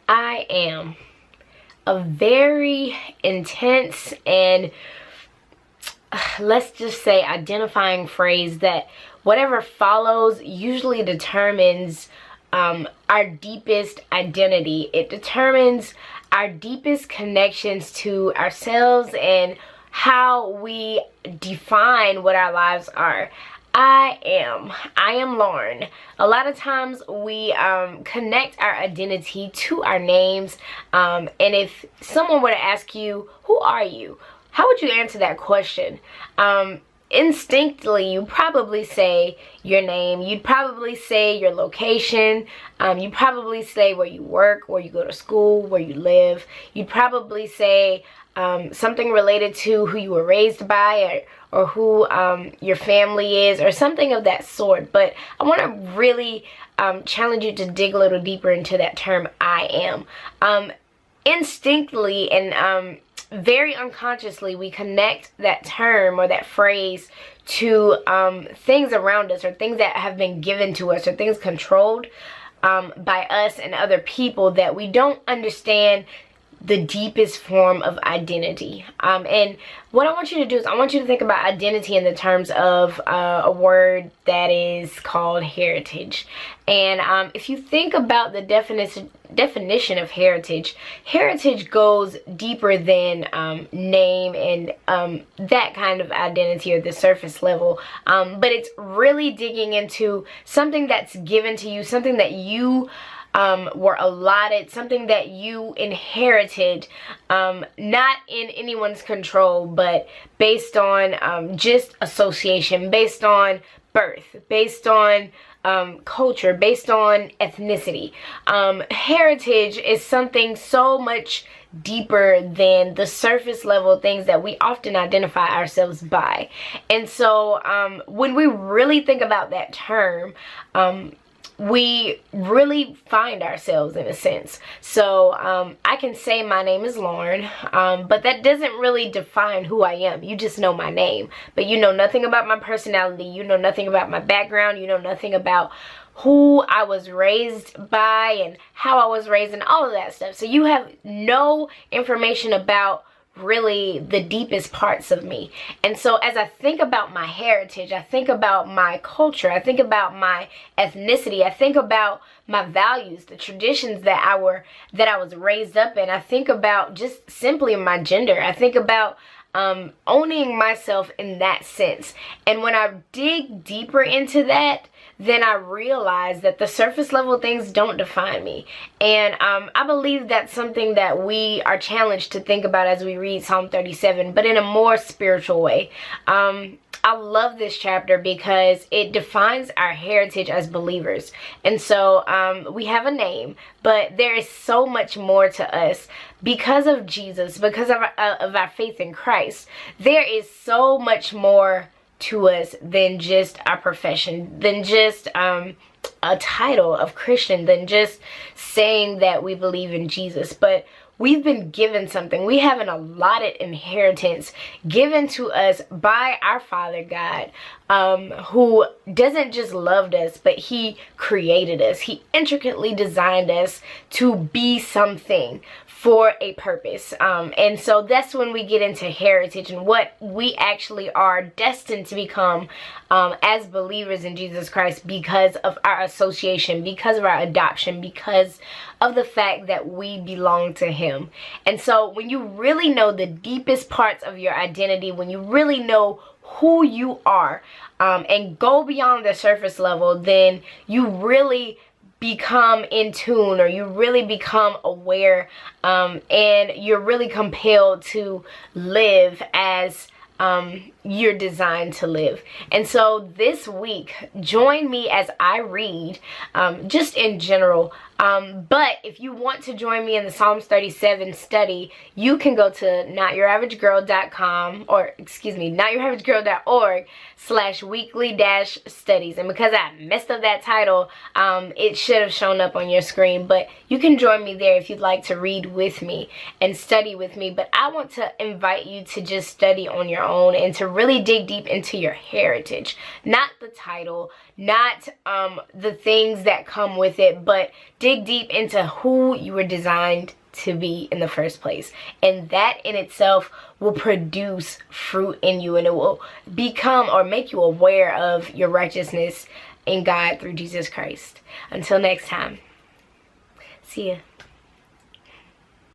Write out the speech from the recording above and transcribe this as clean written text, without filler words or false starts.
I am a very intense and let's just say identifying phrase that whatever follows usually determines our deepest identity. It determines our deepest connections to ourselves and how we define what our lives are. I am Lauren. A lot of times we connect our identity to our names, and if someone were to ask you, who are you? How would you answer that question? Instinctively, you probably say your name. You'd probably say your location. You'd probably say where you work, where you go to school, where you live. You'd probably say something related to who you were raised by, or who your family is, or something of that sort. But I want to really challenge you to dig a little deeper into that term, I am. Instinctively and very unconsciously, we connect that term or that phrase to things around us, or things that have been given to us, or things controlled by us and other people that we don't understand the deepest form of identity. And what I want you to do is I want you to think about identity in the terms of a word that is called heritage. And if you think about the definition of heritage, heritage goes deeper than name and that kind of identity, or the surface level. But it's really digging into something that's given to you, something that you were allotted, something that you inherited, not in anyone's control, but based on just association, based on birth, based on culture, based on ethnicity. Heritage is something so much deeper than the surface level things that we often identify ourselves by. And so when we really think about that term, we really find ourselves in a sense. So I can say my name is Lauren, but that doesn't really define who I am. You just know my name, but you know nothing about my personality. You know nothing about my background. You know nothing about who I was raised by and how I was raised and all of that stuff. So you have no information about really the deepest parts of me. And so as I think about my heritage, I think about my culture, I think about my ethnicity, I think about my values, the traditions that I was raised up in. I think about just simply my gender. I think about owning myself in that sense. And when I dig deeper into that, then I realize that the surface level things don't define me. And I believe that's something that we are challenged to think about as we read Psalm 37, but in a more spiritual way. I love this chapter because it defines our heritage as believers. And so we have a name, but there is so much more to us because of Jesus, because of our faith in Christ. There is so much more to us than just our profession, than just a title of Christian, than just saying that we believe in Jesus. But we've been given something. We have an allotted inheritance given to us by our Father God, who doesn't just love us, but He created us. He intricately designed us to be something for a purpose. And so that's when we get into heritage and what we actually are destined to become as believers in Jesus Christ, because of our association, because of our adoption, because of the fact that we belong to Him. And so when you really know the deepest parts of your identity, when you really know who you are, and go beyond the surface level, then you really become in tune, or you really become aware, and you're really compelled to live as you're designed to live. And so this week, join me as I read just in general. But if you want to join me in the Psalms 37 study, you can go to notyouraverategirl.com, or excuse me, notyouraverategirl.org/weekly-studies. And because I messed up that title, it should have shown up on your screen. But you can join me there if you'd like to read with me and study with me. But I want to invite you to just study on your own, and to really dig deep into your heritage. Not the title, not the things that come with it, but dig deep into who you were designed to be in the first place. And that in itself will produce fruit in you, and it will become or make you aware of your righteousness in God through Jesus Christ. Until next time, see ya.